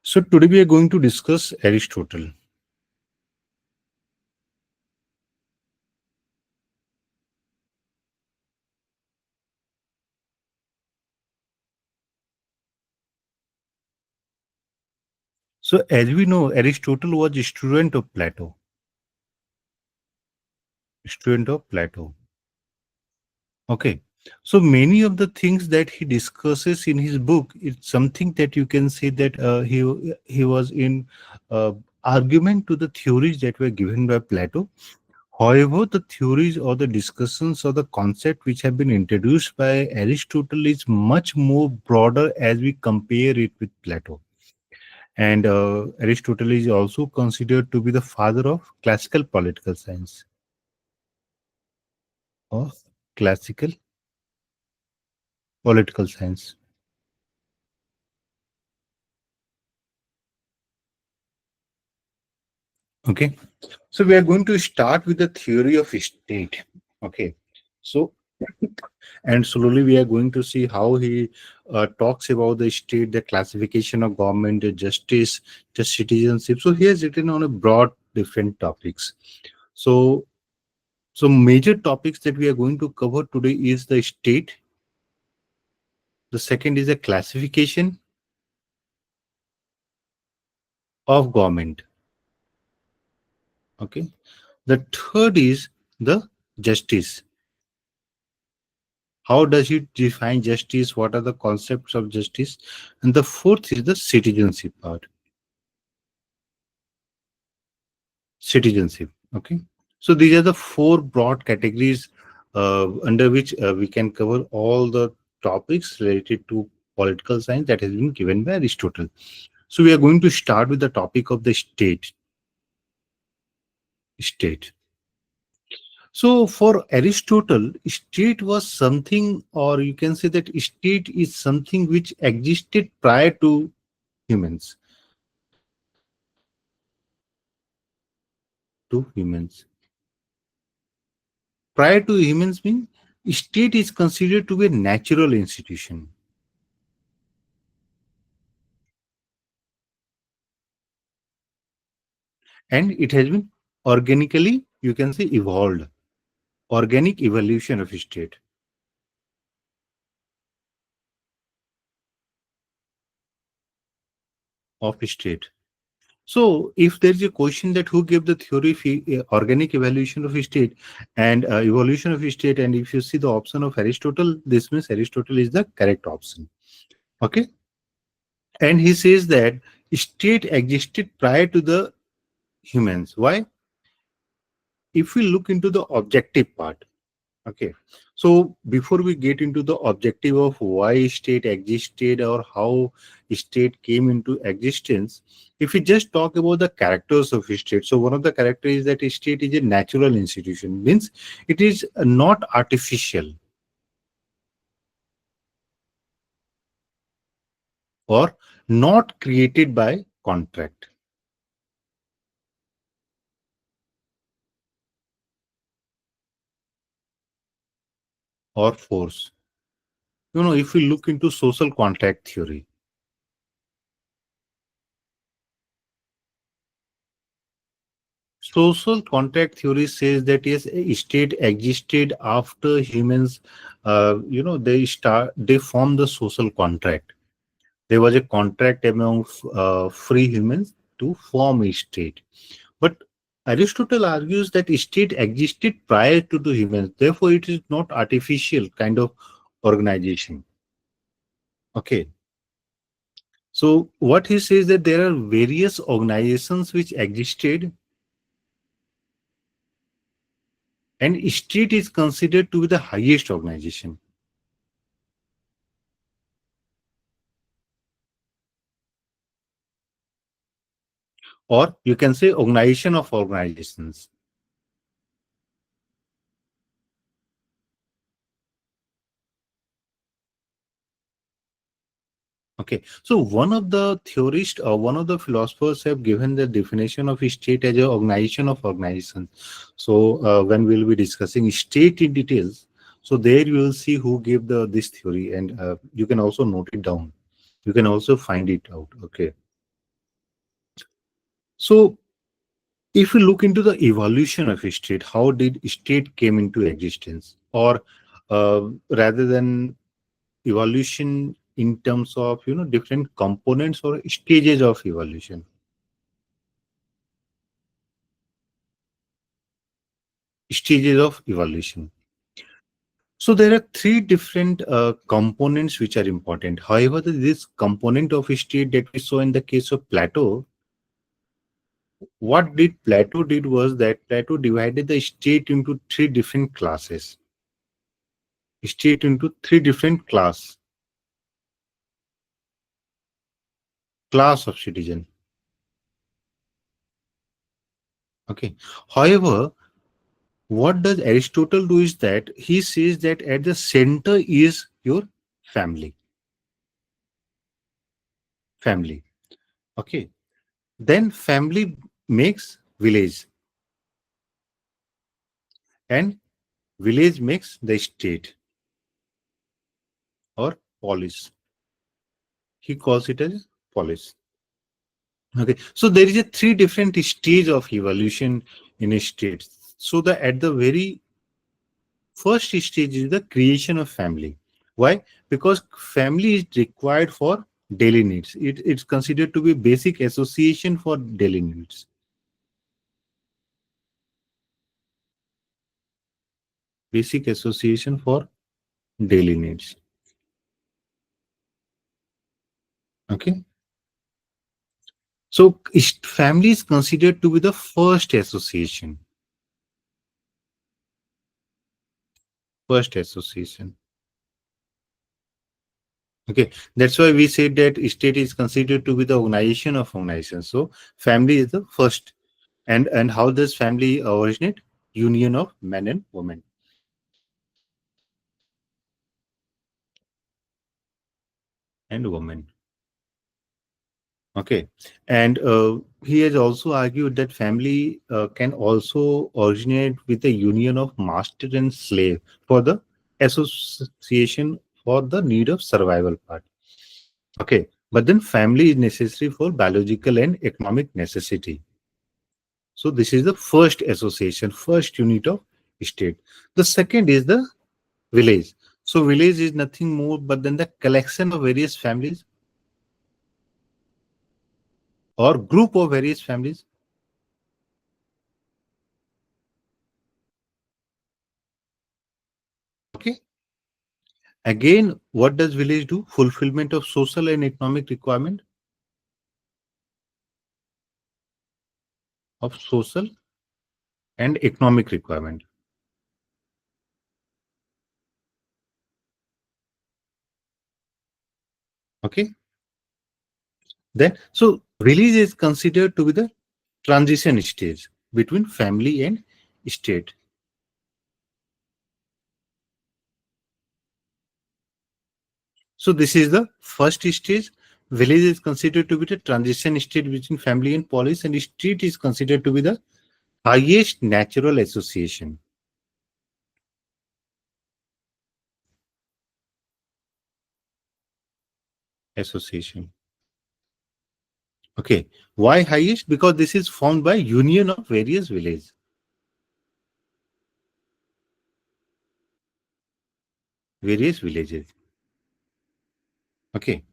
So today we are going to discuss Aristotle. So as we know, Aristotle was a student of Plato. Student of Plato. Okay. So many of the things that he discusses in his book, it's something that you can say that he was in uh, argument to the theories that were given by Plato. However, the theories or the discussions or the concept which have been introduced by Aristotle is much more broader as we compare it with Plato. And Aristotle is also considered to be the father of classical political science or classical political science. Okay, so we are going to start with the theory of state. Okay, so and slowly we are going to see how he talks about the state, the classification of government, the justice, the citizenship. So he has written on a broad different topics. So major topics that we are going to cover today is the state. The second is a classification of government. Okay. The third is the justice. How does it define justice? What are the concepts of justice? And the fourth is the citizenship part. Citizenship. Okay. So these are the four broad categories under which we can cover all the topics related to political science that has been given by Aristotle. So we are going to start with the topic of the state. State. So for Aristotle, state was something, or you can say that state is something which existed prior to humans. To humans. Prior to humans means state is considered to be a natural institution. And it has been organically, you can say, evolved. Organic evolution of state. Of state. So, if there is a question that who gave the theory of organic evolution of state and evolution of state, and if you see the option of Aristotle, this means Aristotle is the correct option. Okay, and he says that state existed prior to the humans. Why? If we look into the objective part, okay. So before we get into the objective of why state existed or how state came into existence, if we just talk about the characters of state, so one of the characters is that state is a natural institution, means it is not artificial or not created by contract or force. You know, if we look into social contract theory, social contract theory says that yes, a state existed after humans. They form the social contract. There was a contract among free humans to form a state. But Aristotle argues that state existed prior to the humans. Therefore, it is not artificial kind of organization. Okay. So what he says that there are various organizations which existed, and state is considered to be the highest organization. Or you can say organization of organizations. Okay, so one of the theorists or one of the philosophers have given the definition of state as an organization of organizations. So when we'll be discussing state in details, so there you will see who gave the this theory, and you can also note it down. You can also find it out. Okay. So if we look into the evolution of a state, how did state came into existence? Or rather than evolution in terms of different components or stages of evolution. Stages of evolution. So there are three different components which are important. However, this component of state that we saw in the case of Plato, what did Plato did was that Plato divided the state into three different classes. State into three different class of citizen. Okay. However, what does Aristotle do is that he says that at the center is your family. Family. Okay. Then family makes village, and village makes the state or polis. He calls it as polis. Okay. So there is a three different stage of evolution in a state. So the at the very first stage is the creation of family. Why? Because family is required for daily needs. It's considered to be basic association for daily needs. Basic association for daily needs. Okay. So family is considered to be the first association. First association. Okay. That's why we said that state is considered to be the organization of organization. So family is the first. And how does family originate? Union of man and woman. And woman. Okay. And he has also argued that family can also originate with the union of master and slave for the association for the need of survival part. Okay. But then family is necessary for biological and economic necessity. So this is the first association, first unit of state. The second is the village. So village is nothing more but than the collection of various families or group of various families. Okay. Again, what does village do? Fulfillment of social and economic requirement of social and economic requirement. Okay. Then, so village is considered to be the transition stage between family and state. So this is the first stage. Village is considered to be the transition state between family and polis, and state is considered to be the highest natural association. Okay. Why highest? Because this is formed by union of various villages. Various villages. Okay.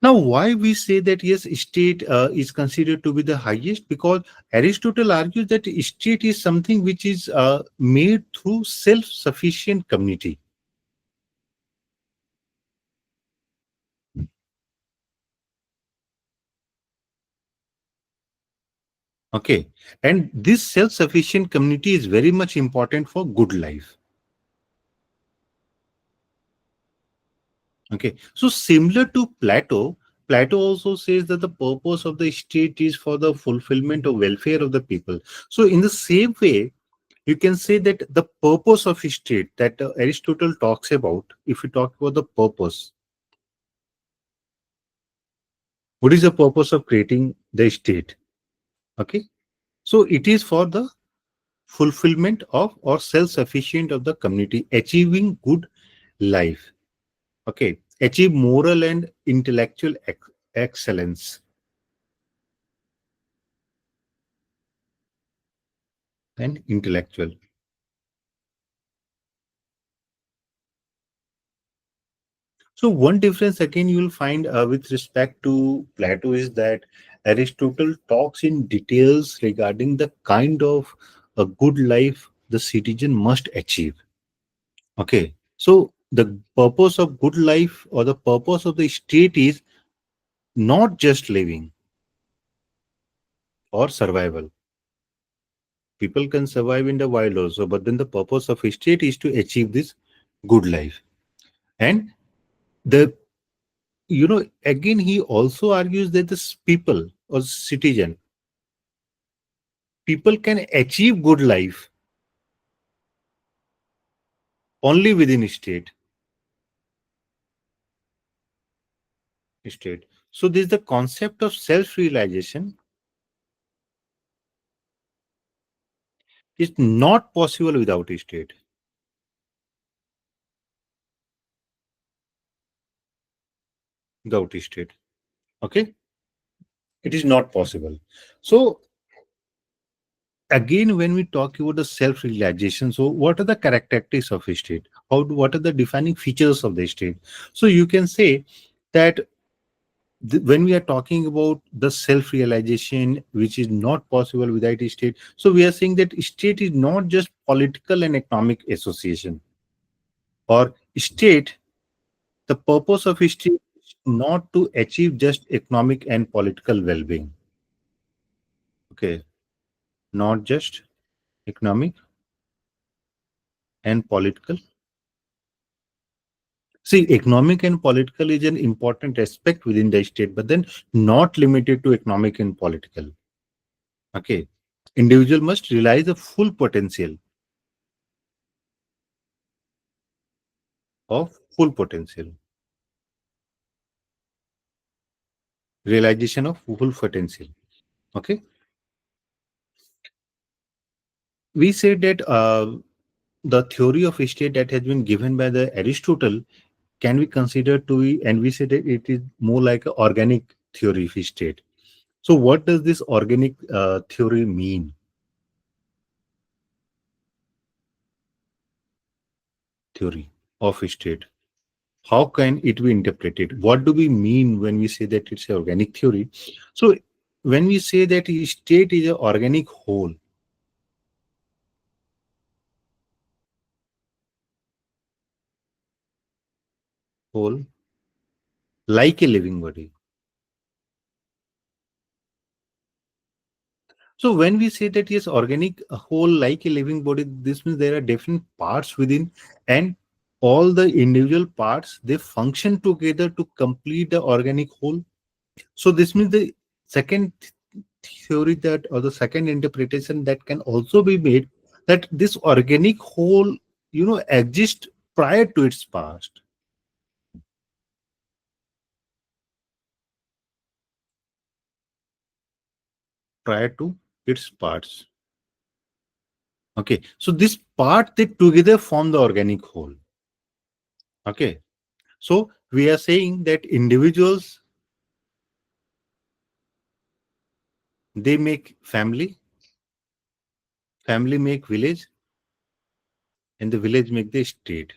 Now, why we say that yes, state is considered to be the highest? Because Aristotle argues that state is something which is made through self-sufficient community. Okay, and this self-sufficient community is very much important for good life. Okay, so similar to Plato, Plato also says that the purpose of the state is for the fulfillment of welfare of the people. So, in the same way, you can say that the purpose of state that Aristotle talks about, if we talk about the purpose, what is the purpose of creating the state? Okay, so it is for the fulfillment of or self-sufficient of the community, achieving good life. Okay, achieve moral and intellectual excellence. and intellectual. So one difference again you will find with respect to Plato is that Aristotle talks in details regarding the kind of a good life the citizen must achieve. Okay, so the purpose of good life or the purpose of the state is not just living or survival. People can survive in the wild also, but then the purpose of a state is to achieve this good life. And the again he also argues that this people or citizen people can achieve good life only within state. So this is the concept of self-realization is not possible without a state. Without a state. Okay? It is not possible. So again, when we talk about the self-realization, so what are the characteristics of a state? What are the defining features of the state? So you can say that when we are talking about the self-realization, which is not possible without a state, so we are saying that state is not just political and economic association or state. The purpose of state is not to achieve just economic and political well-being. Okay, not just economic and political. See, economic and political is an important aspect within the state, but then not limited to economic and political. Okay, individual must realize the full potential of full potential, realization of full potential. Okay, we say that the theory of state that has been given by the Aristotle can be considered to be, and we say that it is more like an organic theory of state. So, what does this organic theory mean? Theory of state. How can it be interpreted? What do we mean when we say that it's an organic theory? So, when we say that a state is an organic whole like a living body. So when we say that yes, organic whole like a living body, this means there are different parts within, and all the individual parts they function together to complete the organic whole. So this means the second theory that or the second interpretation that can also be made that this organic whole exists prior to its past, prior to its parts. Okay, so this part they together form the organic whole. Okay, so we are saying that individuals they make family, family make village, and the village make the state.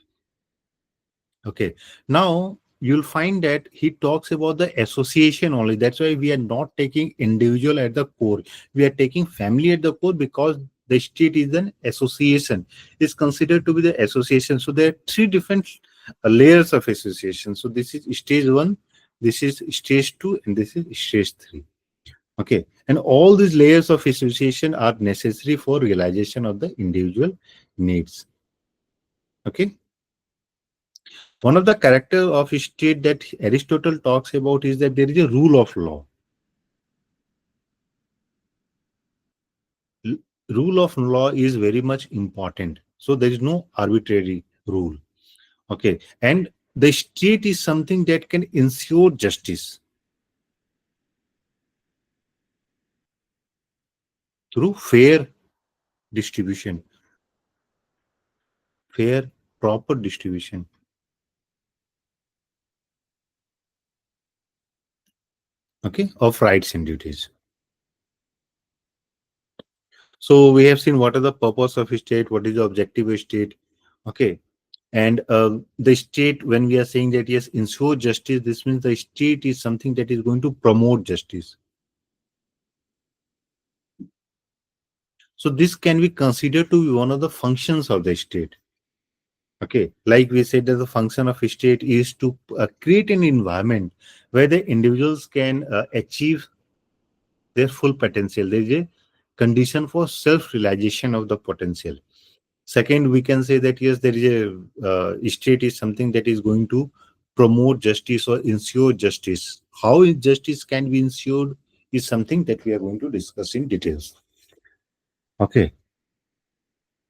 Okay, now you'll find that he talks about the association only. That's why we are not taking individual at the core. We are taking family at the core because the state is an association. Is considered to be the association. So there are three different layers of association. So this is stage one, this is stage two, and this is stage three. Okay, and all these layers of association are necessary for realization of the individual needs. Okay, one of the character of state that Aristotle talks about is that there is a rule of law. Rule of law is very much important. So there is no arbitrary rule. Okay, and the state is something that can ensure justice through fair distribution, fair, proper distribution. Okay, of rights and duties. So we have seen what are the purpose of a state, what is the objective of state. Okay. And the state, when we are saying that yes, ensure justice, this means the state is something that is going to promote justice. So this can be considered to be one of the functions of the state. Okay, like we said that the function of a state is to create an environment where the individuals can achieve their full potential. There is a condition for self-realization of the potential. Second, we can say that yes, there is a state is something that is going to promote justice or ensure justice. How justice can be ensured is something that we are going to discuss in details. Okay.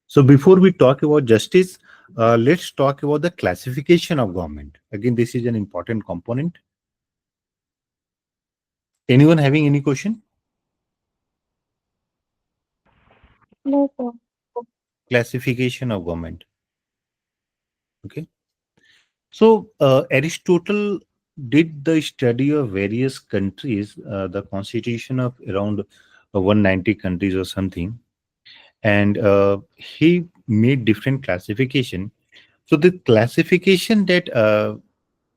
So before we talk about justice, let's talk about the classification of government. Again, this is an important component. Anyone having any question? No, sir. Classification of government. Okay. So Aristotle did the study of various countries, the constitution of around 190 countries or something, and he made different classification. So the classification that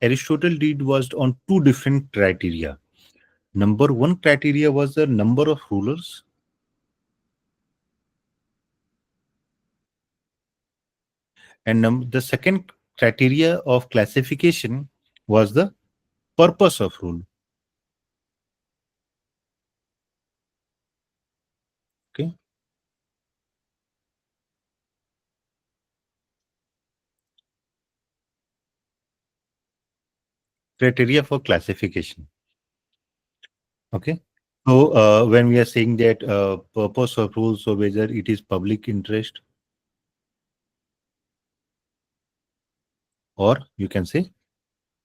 Aristotle did was on two different criteria. Number one criteria was the number of rulers, and the second criteria of classification was the purpose of rule. Okay, criteria for classification. Okay, so when we are saying that purpose of rule, so whether it is public interest or you can say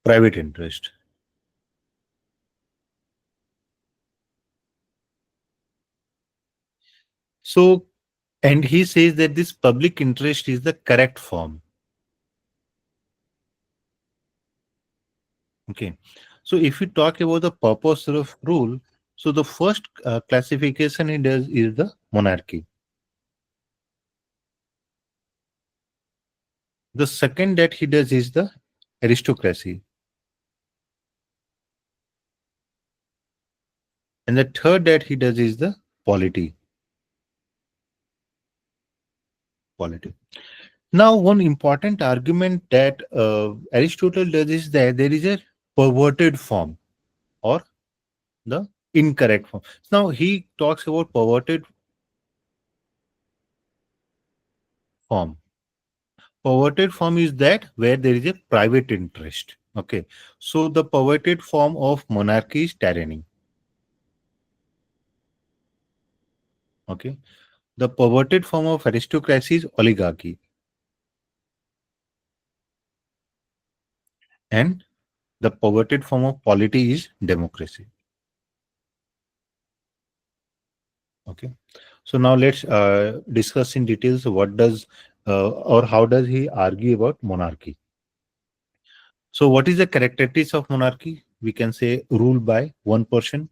private interest. So, and he says that this public interest is the correct form. Okay. So if we talk about the purpose of rule, so the first classification he does is the monarchy. The second that he does is the aristocracy. And the third that he does is the polity. Polity. Now, one important argument that Aristotle does is that there is a perverted form or the incorrect form. Now, he talks about perverted form. Perverted form is that where there is a private interest. Okay. So, the perverted form of monarchy is tyranny. Okay. The perverted form of aristocracy is oligarchy. And the perverted form of polity is democracy. Okay. So now let's discuss in details what does or how does he argue about monarchy. So what is the characteristics of monarchy? We can say rule by one person.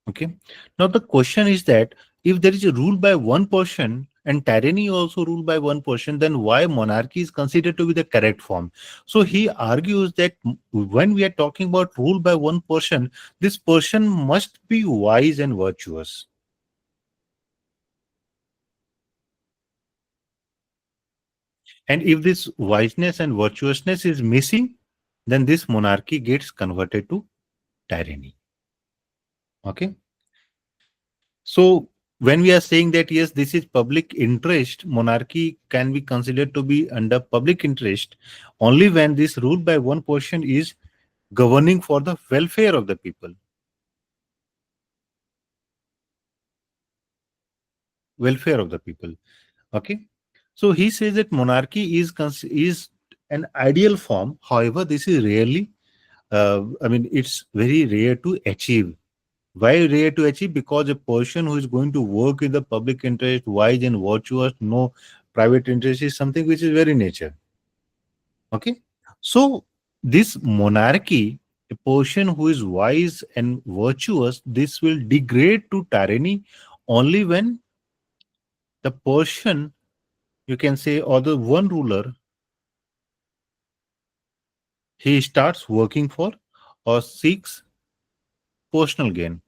Okay. Now the question is that if there is a rule by one person and tyranny also ruled by one person, then why monarchy is considered to be the correct form? So he argues that when we are talking about rule by one person, this person must be wise and virtuous. And if this wiseness and virtuousness is missing, then this monarchy gets converted to tyranny. Okay. So when we are saying that yes, this is public interest, monarchy can be considered to be under public interest only when this rule by one person is governing for the welfare of the people. Welfare of the people. Okay. So he says that monarchy is an ideal form. However, this is rarely. I mean, it's very rare to achieve. Why rare to achieve? Because a person who is going to work in the public interest, wise and virtuous, no private interest is something which is very nature. Okay. So this monarchy A person who is wise and virtuous, this will degrade to tyranny only when the person, you can say, or the one ruler, he starts working for or seeks personal gain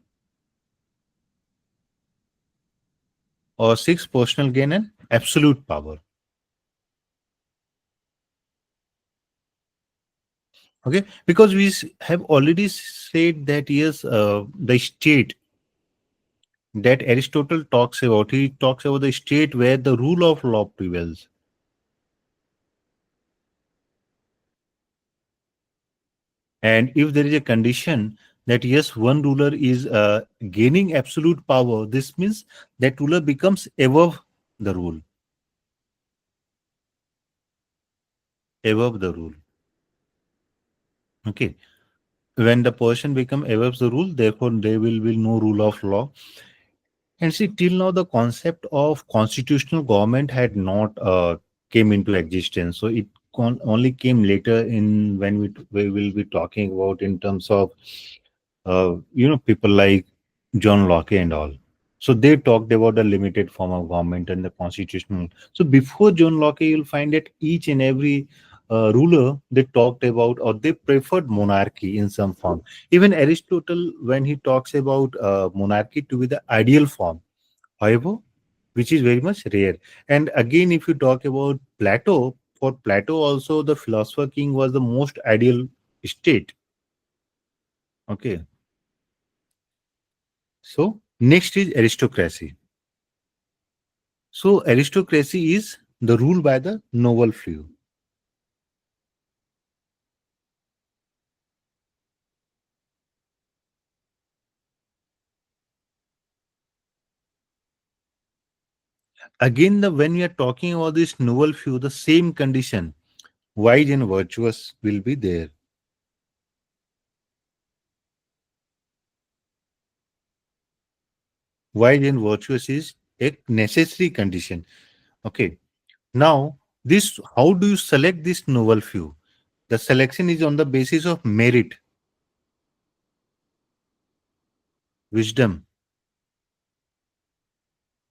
and absolute power. Okay, because have already said that yes, the state that Aristotle talks about, he talks about the state where the rule of law prevails. And if there is a condition that yes, one ruler is gaining absolute power, this means that ruler becomes above the rule, above the rule. Okay. When the person become above the rule, therefore there will be no rule of law. And see, till now the concept of constitutional government had not came into existence. So it only came later in when we will be talking about in terms of people like John Locke and all. So they talked about a limited form of government and the constitutional. So before John Locke, you'll find that each and every ruler they talked about or they preferred monarchy in some form. Even Aristotle, when he talks about monarchy to be the ideal form, however, which is very much rare. And again, if you talk about Plato, for Plato also the philosopher king was the most ideal state. Okay. So next is aristocracy. So aristocracy is the rule by the noble few. Again, when we are talking about this noble few, the same condition, wise and virtuous will be there. Wise and virtuous is a necessary condition. Okay. Now, this how do you select this noble few? The selection is on the basis of merit, wisdom,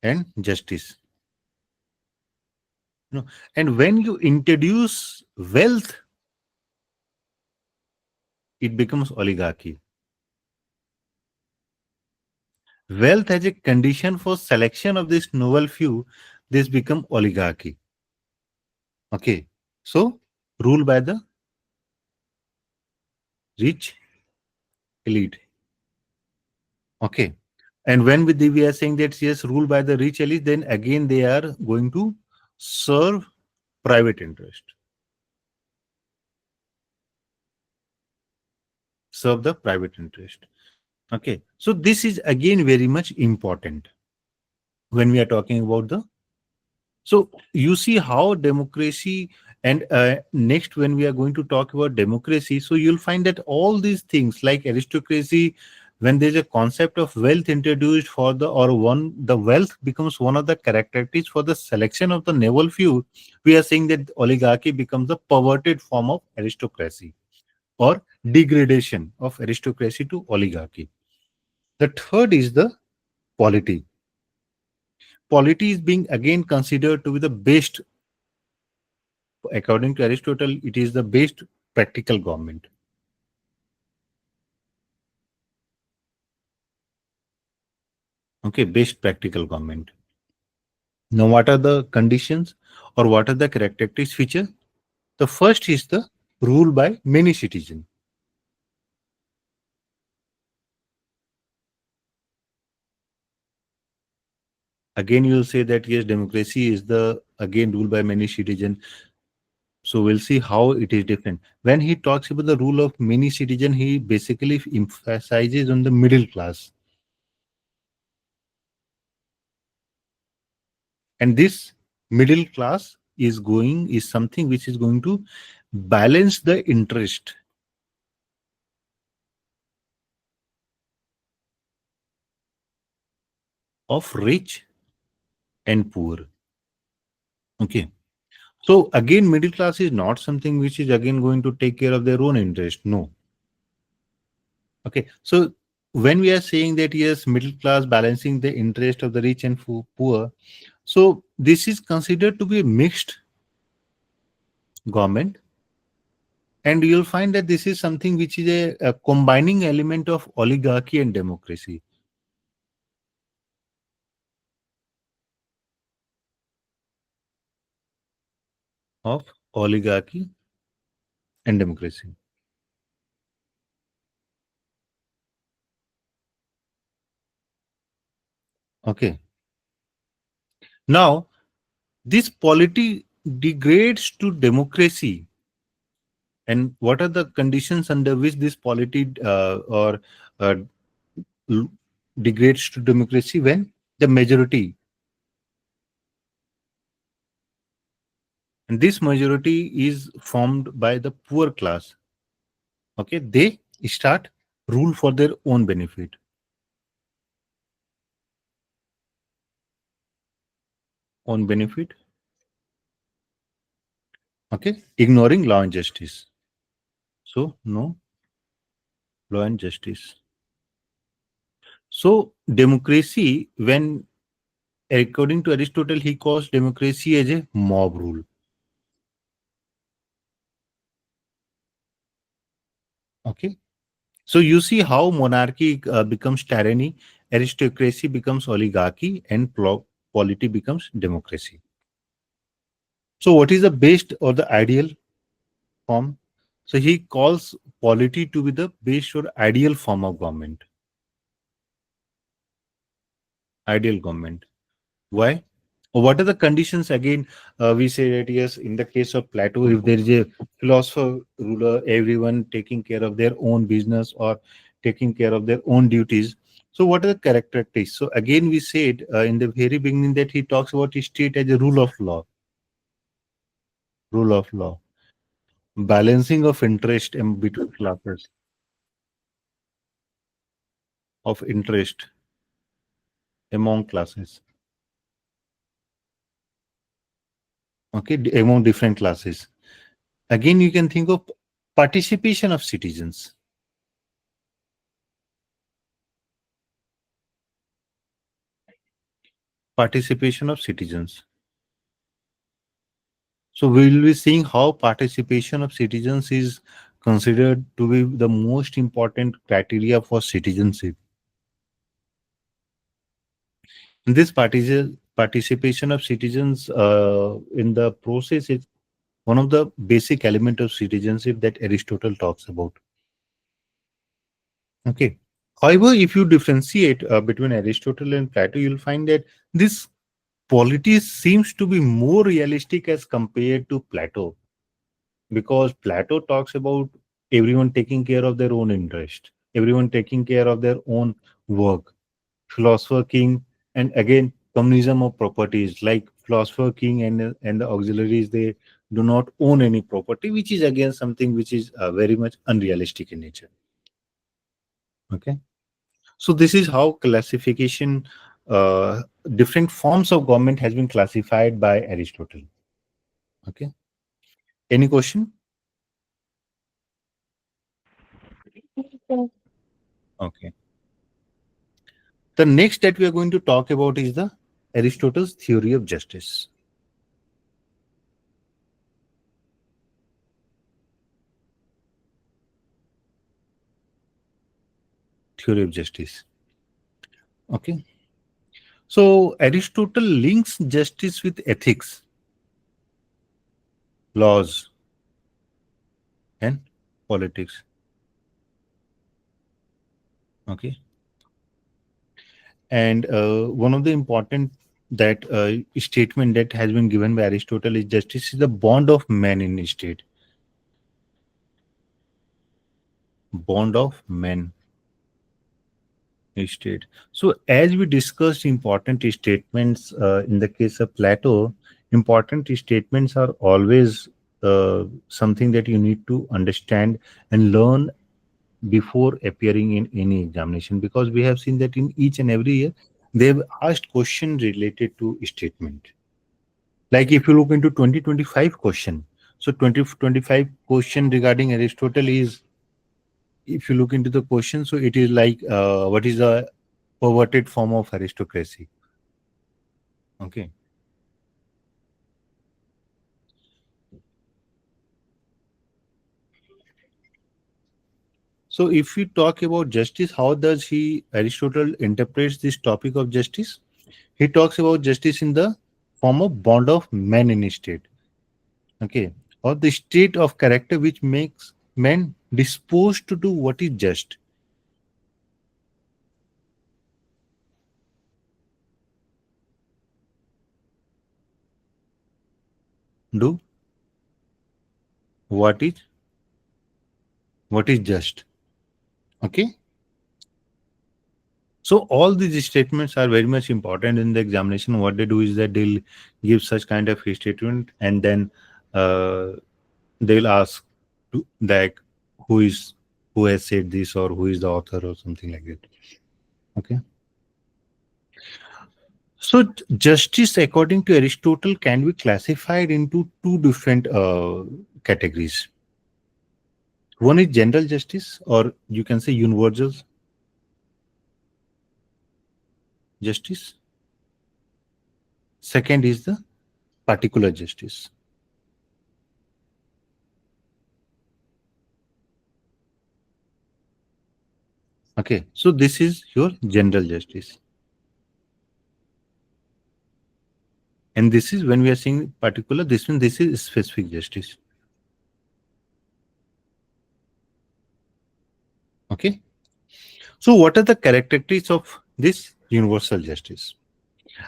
and justice. No. And when you introduce wealth, it becomes oligarchy. Wealth as a condition for selection of this noble few, this become oligarchy. Okay. So rule by the rich elite. Okay. And when we are saying that yes, rule by the rich elite, then again they are going to serve private interest. Serve the private interest. Okay. So this is again very much important when we are talking about the. So you see how democracy and next when we are going to talk about democracy, so you'll find that all these things like aristocracy, when there's a concept of wealth introduced for the or one the wealth becomes one of the characteristics for the selection of the noble few, we are saying that oligarchy becomes a perverted form of aristocracy or degradation of aristocracy to oligarchy. The third is the polity. Polity is being again considered to be the best. According to Aristotle, it is the best practical government. Okay, best practical government. Now, what are the conditions or what are the characteristics feature? The first is the rule by many citizens. Again, you will say that yes, democracy is the again rule by many citizens. So we'll see how it is different. When he talks about the rule of many citizens, he basically emphasizes on the middle class. And this middle class is something which is going to balance the interest of rich and poor. Okay. So again, middle class is not something which is again going to take care of their own interest. No. Okay, so when we are saying that yes, middle class balancing the interest of the rich and poor, so this is considered to be a mixed government, and you'll find that this is something which is a combining element of oligarchy and democracy. Of oligarchy and democracy. Okay. Now, this polity degrades to democracy, and what are the conditions under which this polity or uh, l- degrades to democracy? When the majority, and this majority is formed by the poor class. Okay, they start rule for their own benefit. Own benefit. Okay, ignoring law and justice. So no law and justice. So democracy, when according to Aristotle, he calls democracy as a mob rule. Okay. So you see how monarchy becomes tyranny, aristocracy becomes oligarchy, and polity becomes democracy. So what is the best or the ideal form? So he calls polity to be the best or ideal form of government. Ideal government. Why? What are the conditions? Again, we say that yes, in the case of Plato, if there is a philosopher ruler, everyone taking care of their own business or taking care of their own duties. So, what are the characteristics? So, again, we said in the very beginning that he talks about state as a rule of law, balancing of interest between classes, of interest among classes, okay, among different classes. Again, you can think of participation of citizens. Participation of citizens. So we will be seeing how participation of citizens is considered to be the most important criteria for citizenship. And this participation of citizens in the process is one of the basic element of citizenship that Aristotle talks about. Okay. However, if you differentiate between Aristotle and Plato, you'll find that this polity seems to be more realistic as compared to Plato, because Plato talks about everyone taking care of their own interest, everyone taking care of their own work, philosopher king, and again communism of properties, like philosopher king and the auxiliaries, they do not own any property, which is again something which is very much unrealistic in nature. Okay, so this is how classification, uh, different forms of government has been classified by Aristotle. Okay, any question? Yes. Okay. The next that we are going to talk about is the Aristotle's theory of justice. Theory of justice. Okay. So Aristotle links justice with ethics, laws, and politics. Okay. And one of the important that statement that has been given by Aristotle is justice is the bond of man in state. Bond of man state. So, as we discussed important statements in the case of Plato, important statements are always something that you need to understand and learn before appearing in any examination, because we have seen that in each and every year they've asked questions related to statement. Like if you look into 2025 question, so 2025 question regarding Aristotle is if you look into the question, so it is like what is the perverted form of aristocracy? Okay. So if we talk about justice, how does Aristotle interprets this topic of justice? He talks about justice in the form of bond of man in a state. Okay. Or the state of character which makes men disposed to do what is just. Do what is just. Okay. So all these statements are very much important in the examination. What they do is that they'll give such kind of a statement, and then uh, they'll ask like who has said this, or who is the author, or something like that. Okay. So justice, according to Aristotle, can be classified into two different categories. One is general justice, or you can say universal justice. Second is the particular justice. Okay, so this is your general justice. And this is when we are saying particular, this is specific justice. Okay. So what are the characteristics of this universal justice?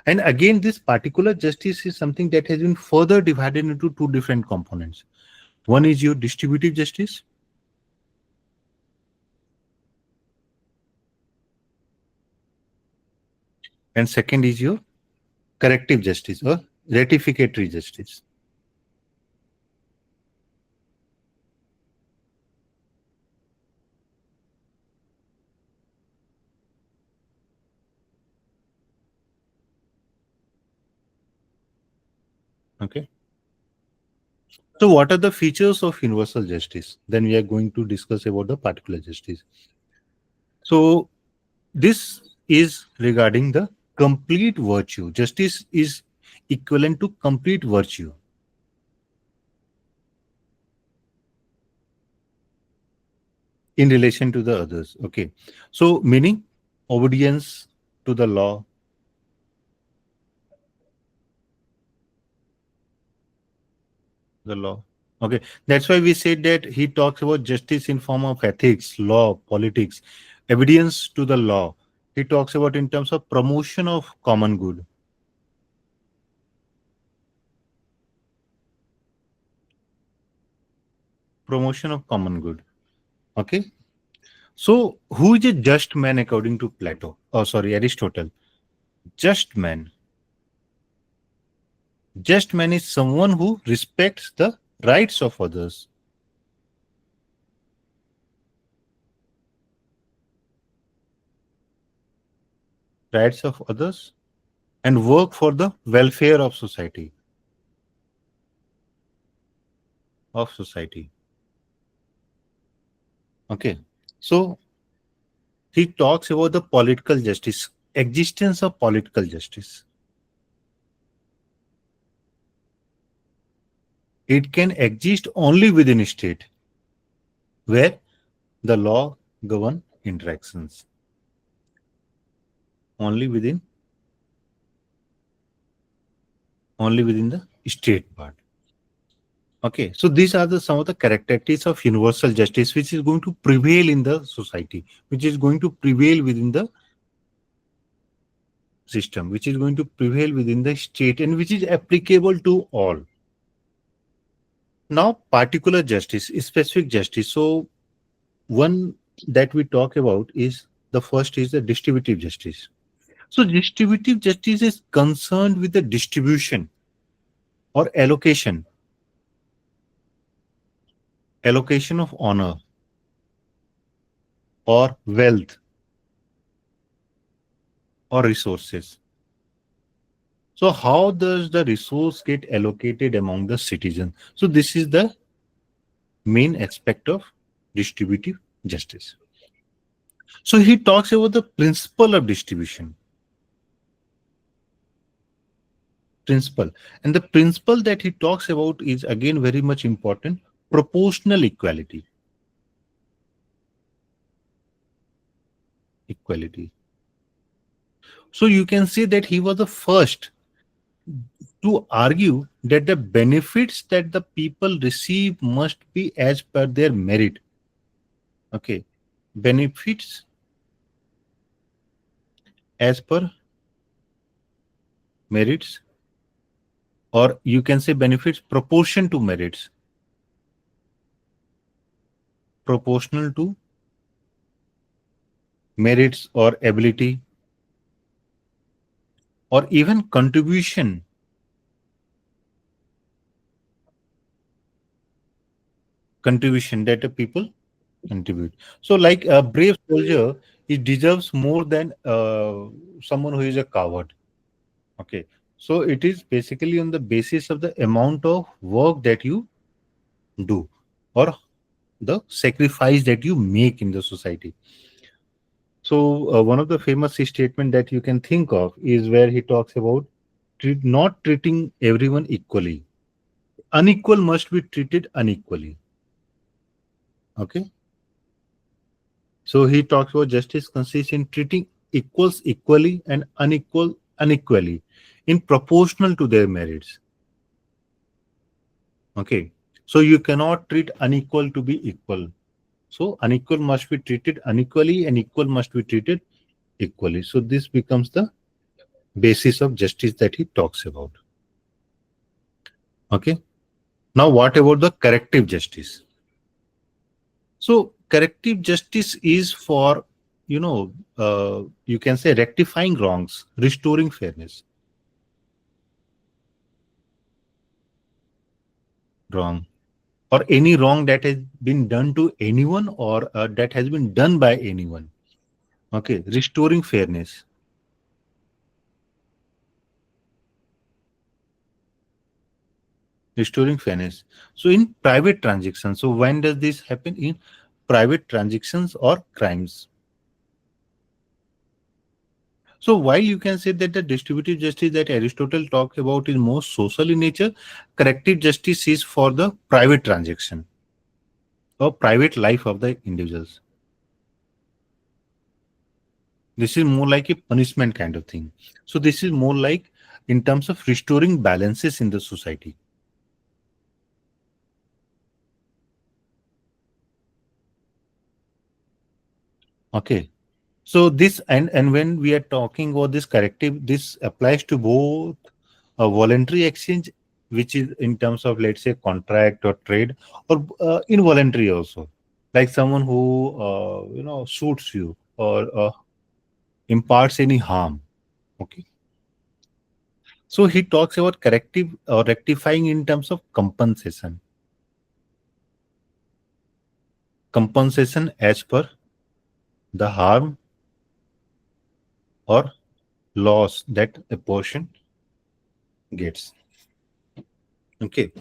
And again, this particular justice is something that has been further divided into two different components. One is your distributive justice. And second is your corrective justice or ratificatory justice. Okay. So what are the features of universal justice? Then we are going to discuss about the particular justice. So this is regarding the complete virtue. Justice is equivalent to complete virtue. In relation to the others. Okay. So meaning obedience to the law. The law. Okay. That's why we said that he talks about justice in form of ethics, law, politics, obedience to the law. He talks about in terms of promotion of common good. Promotion of common good. Okay. So who is a just man according to Plato? Oh, sorry, Aristotle. Just man. Just man is someone who respects the rights of others. Rights of others and work for the welfare of society. Of society. Okay. So he talks about the political justice, existence of political justice. It can exist only within a state where the law govern interactions. Only within the state part. Okay, so these are some of the characteristics of universal justice which is going to prevail in the society, which is going to prevail within the system, which is going to prevail within the state, and which is applicable to all. Now, particular justice, specific justice. So, one that we talk about is the first is the distributive justice. So, distributive justice is concerned with the distribution or allocation of honor or wealth or resources. So how does the resource get allocated among the citizens? So this is the main aspect of distributive justice. So he talks about the principle of distribution. Principle. And the principle that he talks about is again very much important: proportional equality. Equality. So you can say that he was the first to argue that the benefits that the people receive must be as per their merit. Okay. Benefits as per merits, or you can say benefits proportion to merits, proportional to merits or ability, or even contribution that the people contribute. So like a brave soldier, he deserves more than someone who is a coward. Okay, so it is basically on the basis of the amount of work that you do, or the sacrifice that you make in the society. So one of the famous statement that you can think of is where he talks about not treating everyone equally. Unequal must be treated unequally. Okay. So he talks about justice consists in treating equals equally and unequal unequally in proportional to their merits. Okay. So you cannot treat unequal to be equal. So unequal must be treated unequally and equal must be treated equally. So this becomes the basis of justice that he talks about. Okay. Now what about the corrective justice? So corrective justice is for, you can say rectifying wrongs, restoring fairness. Wrong, or any wrong that has been done to anyone, or that has been done by anyone. Okay, restoring fairness. Restoring fairness. So in private transactions, so when does this happen? In private transactions or crimes. So while you can say that the distributive justice that Aristotle talks about is more social in nature, corrective justice is for the private transaction or private life of the individuals. This is more like a punishment kind of thing. So this is more like in terms of restoring balances in the society. Okay. So this and when we are talking about this corrective, this applies to both a voluntary exchange, which is in terms of, let's say, contract or trade, or involuntary also, like someone who suits you or imparts any harm. Okay. So he talks about corrective or rectifying in terms of compensation. Compensation as per the harm or loss that a person gets. Okay.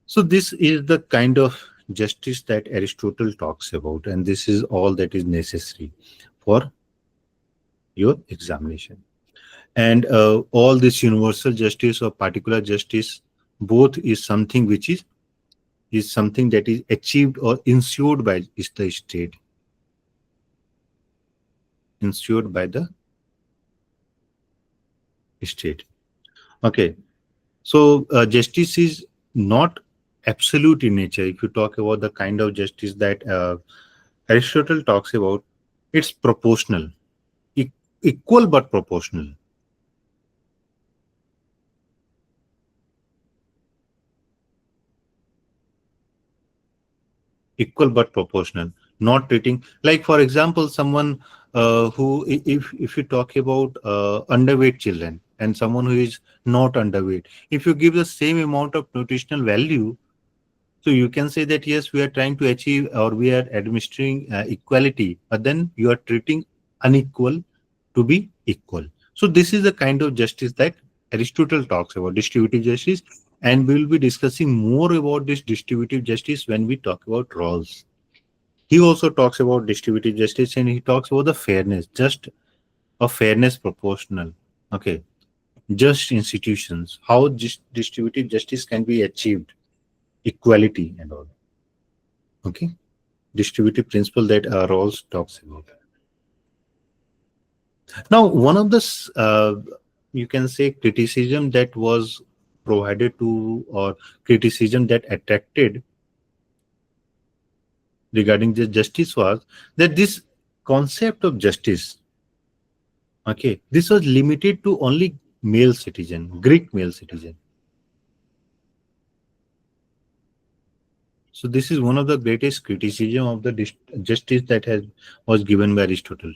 So this is the kind of justice that Aristotle talks about, and this is all that is necessary for your examination. And all this universal justice or particular justice, both is something which is something that is achieved or ensured by is the state, ensured by the state. Okay, so justice is not absolute in nature. If you talk about the kind of justice that Aristotle talks about, it's proportional, equal but proportional. Equal but proportional, not treating, like for example, someone who, if you talk about underweight children and someone who is not underweight, if you give the same amount of nutritional value, so you can say that yes, we are trying to achieve or we are administering equality, but then you are treating unequal to be equal. So this is the kind of justice that Aristotle talks about, distributive justice, And we will be discussing more about this distributive justice when we talk about Rawls. He also talks about distributive justice and he talks about the fairness, just a fairness proportional. Okay, just institutions, how distributive justice can be achieved, equality and all. Okay, distributive principle that Rawls talks about. Now, one of the you can say criticism that was provided to or criticism that attracted regarding the justice was that this concept of justice, okay, this was limited to only male citizen, Greek male citizen. So this is one of the greatest criticism of the justice that has was given by Aristotle.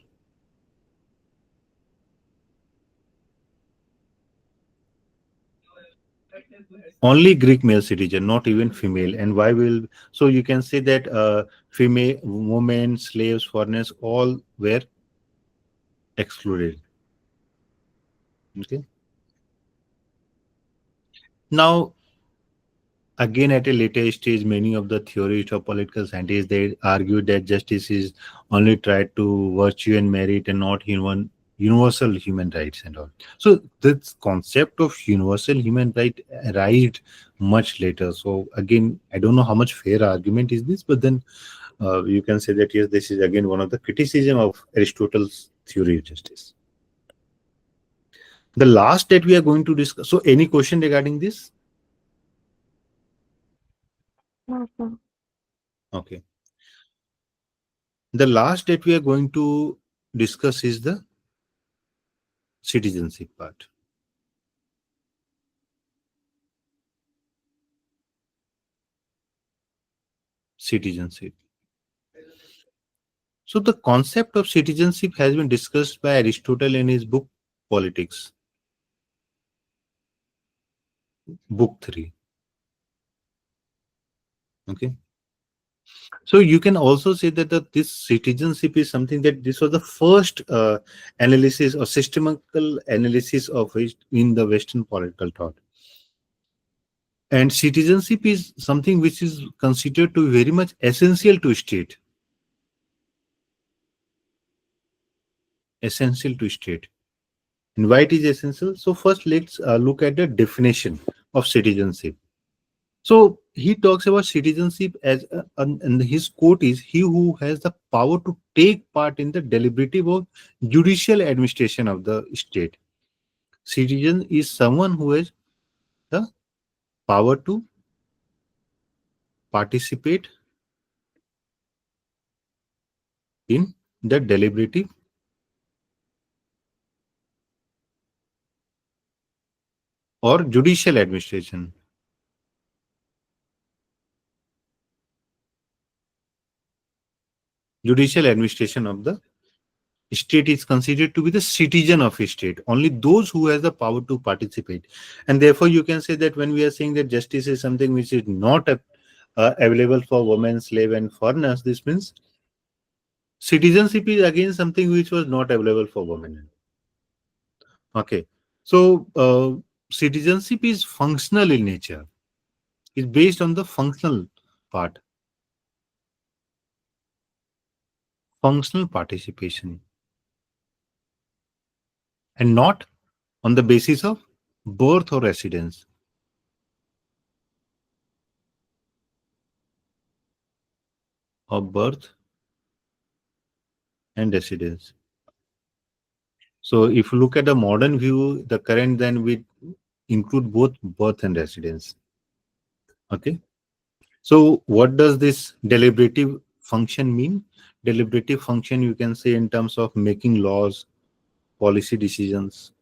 Only Greek male citizen, not even female. And why will so you can say that female, women, slaves, foreigners, all were excluded. Okay. Now, again, at a later stage, many of the theorists or political scientists they argue that justice is only tied to virtue and merit and not human universal human rights and all. So this concept of universal human right arrived much later. So again, I don't know how much fair argument is this, but then you can say that yes, this is again one of the criticism of Aristotle's theory of justice. The last that we are going to discuss. So any question regarding this? No, sir. Okay. The last that we are going to discuss is the citizenship part. Citizenship. So the concept of citizenship has been discussed by Aristotle in his book Politics, book 3. Okay. So you can also say that this citizenship is something that this was the first analysis or systematical analysis of it in the Western political thought. And citizenship is something which is considered to be very much essential to state. Essential to state. And why it is essential? So first, let's look at the definition of citizenship. So he talks about citizenship as, and his quote is, "He who has the power to take part in the deliberative or judicial administration of the state." Citizen is someone who has the power to participate in the deliberative or judicial administration. Judicial administration of the state is considered to be the citizen of a state. Only those who has the power to participate. And therefore, you can say that when we are saying that justice is something which is not available for women, slave, and foreigners, this means citizenship is again something which was not available for women. Okay. So, citizenship is functional in nature. It's based on the functional part, functional participation, and not on the basis of birth or residence. Of birth and residence. So if you look at the modern view, the current then we include both birth and residence. Okay. So what does this deliberative function mean? Deliberative function you can say in terms of making laws, policy decisions,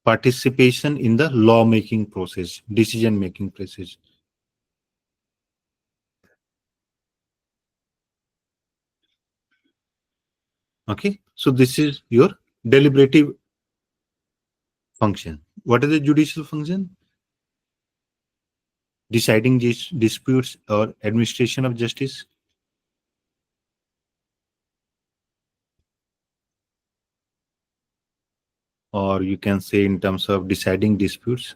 participation in the law making process, decision making process. Okay. So this is your deliberative function. What is the judicial function? Deciding disputes or administration of justice. or you can say in terms of deciding disputes.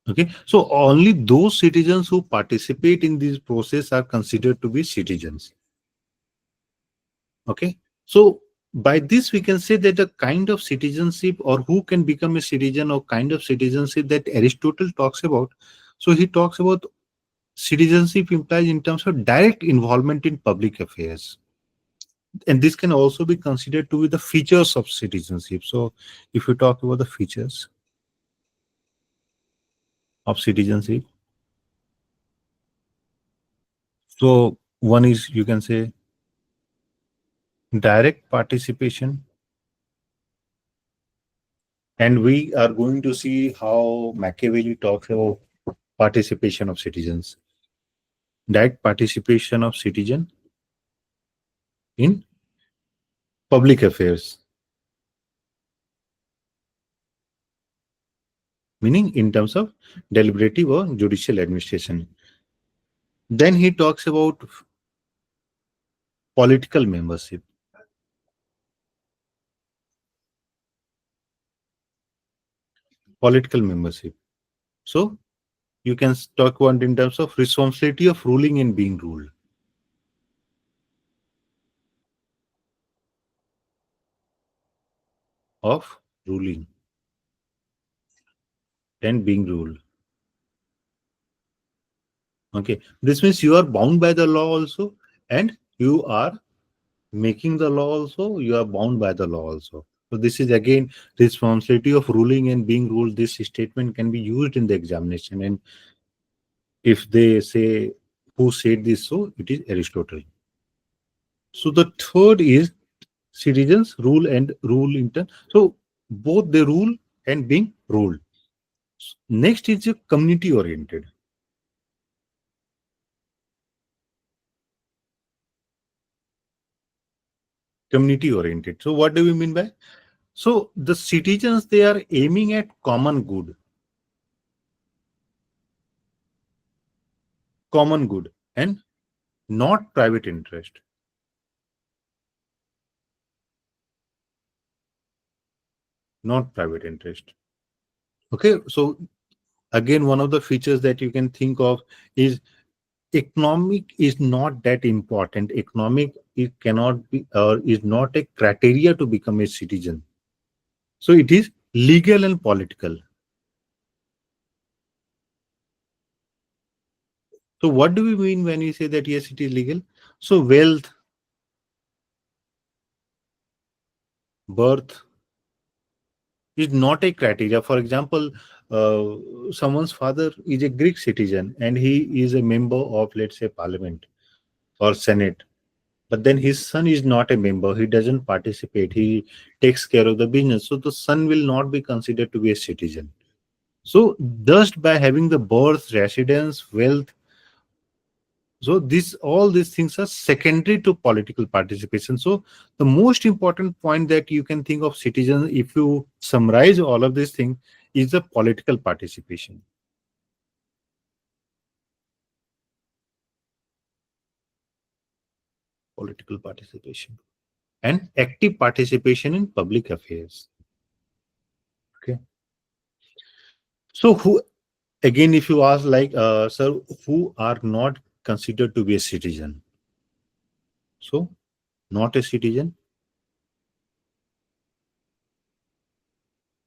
Okay, so only those citizens who participate in this process are considered to be citizens. Okay, so by this we can say that the kind of citizenship or who can become a citizen or kind of citizenship that Aristotle talks about. So he talks about citizenship implies in terms of direct involvement in public affairs, and this can also be considered to be the features of citizenship. So if you talk about the features of citizenship, so one is, you can say, direct participation, and we are going to see how Machiavelli talks about participation of citizens. Direct participation of citizen in public affairs, meaning in terms of deliberative or judicial administration. Then he talks about political membership. Political membership. So you can talk about in terms of responsibility of ruling and being ruled. Of ruling and being ruled. Okay. This means you are bound by the law also, and you are making the law also, you are bound by the law also. So this is again responsibility of ruling and being ruled. This statement can be used in the examination, and if they say who said this, so it is Aristotle. So the third is citizens rule and rule in turn. So both they rule and being ruled. Next is a community oriented. Community oriented. So what do we mean by? So the citizens, they are aiming at common good, and not private interest. Not private interest. Okay, so again, one of the features that you can think of is economic is not that important. Economic, it cannot be or is not a criteria to become a citizen. So it is legal and political. So what do we mean when we say that yes, it is legal? So wealth, birth is not a criteria. For example, someone's father is a Greek citizen and he is a member of, let's say, parliament or senate, but then his son is not a member. He doesn't participate. He takes care of the business. So the son will not be considered to be a citizen. So just by having the birth, residence, wealth, so this all these things are secondary to political participation. So the most important point that you can think of citizens, if you summarize all of these things, is the political participation. Political participation and active participation in public affairs. Okay. So who, again, if you ask like, sir, who are not considered to be a citizen? So not a citizen.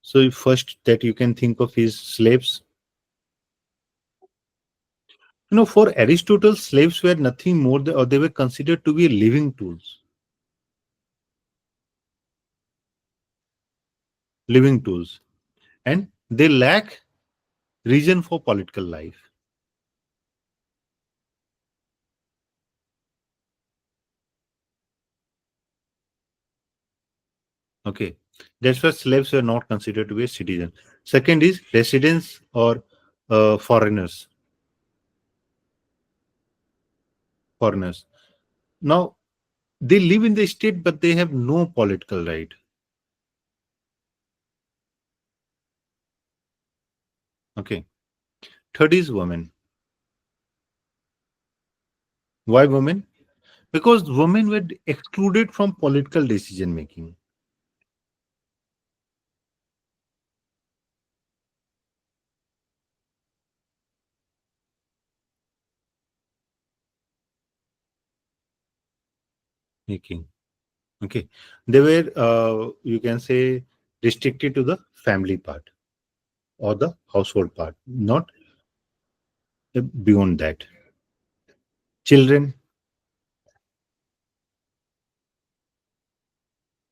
So first that you can think of is slaves. For Aristotle, slaves were nothing more than, or they were considered to be living tools. Living tools. And they lack reason for political life. Okay. That's why slaves were not considered to be a citizen. Second is residents or foreigners. Foreigners. Now, they live in the state, but they have no political right. Okay. Third is women. Why women? because women were excluded from political decision making. Making. Okay, they were you can say restricted to the family part or the household part, not beyond that. Children.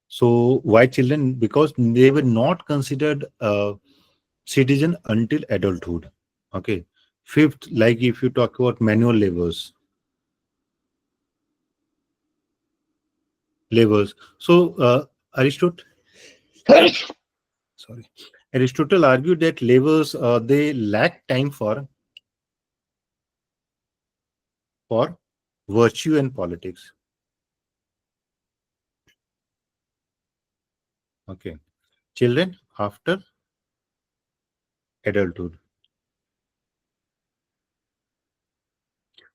So why children? Because they were not considered citizen until adulthood. Okay. Fifth, like if you talk about manual labors. So Aristotle, sorry, Aristotle argued that labors they lack time for virtue and politics. Okay. Children after adulthood.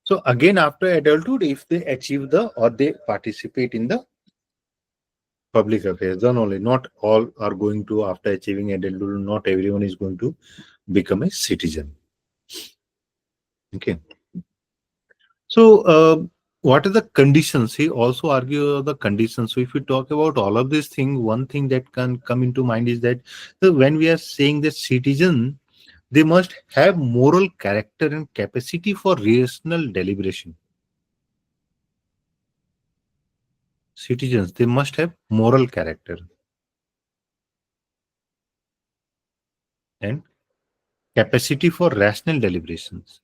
So again, after adulthood, if they achieve the or they participate in the public affairs, then only not all are going to after achieving adulthood. Not everyone is going to become a citizen. Okay. So what are the conditions? He also argue the conditions. So if we talk about all of these things, one thing that can come into mind is that when we are saying that citizen, they must have moral character and capacity for rational deliberation. Citizens, they must have moral character and capacity for rational deliberations.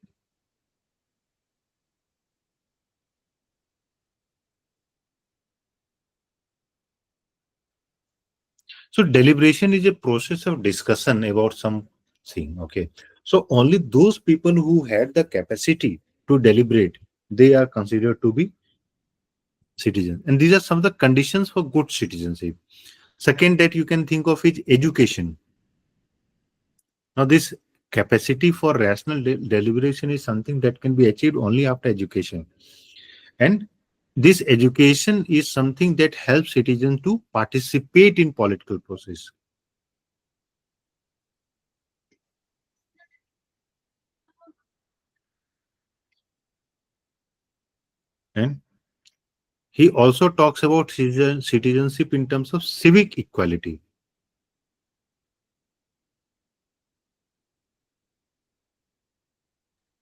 So deliberation is a process of discussion about something. Okay. So only those people who had the capacity to deliberate, they are considered to be citizens. And these are some of the conditions for good citizenship. Second that you can think of is education. Now this capacity for rational deliberation is something that can be achieved only after education. And this education is something that helps citizens to participate in political process. And he also talks about citizenship in terms of civic equality.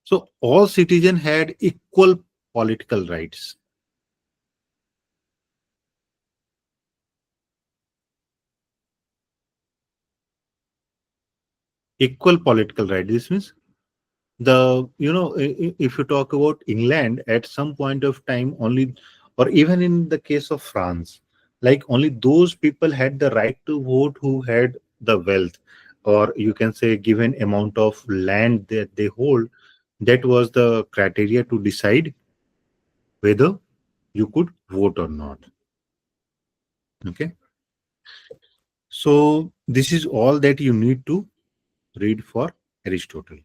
So all citizens had equal political rights. Equal political rights. This means if you talk about England at some point of time only, or even in the case of France, like only those people had the right to vote who had the wealth, or you can say given amount of land that they hold. That was the criteria to decide whether you could vote or not. Okay. So this is all that you need to read for Aristotle.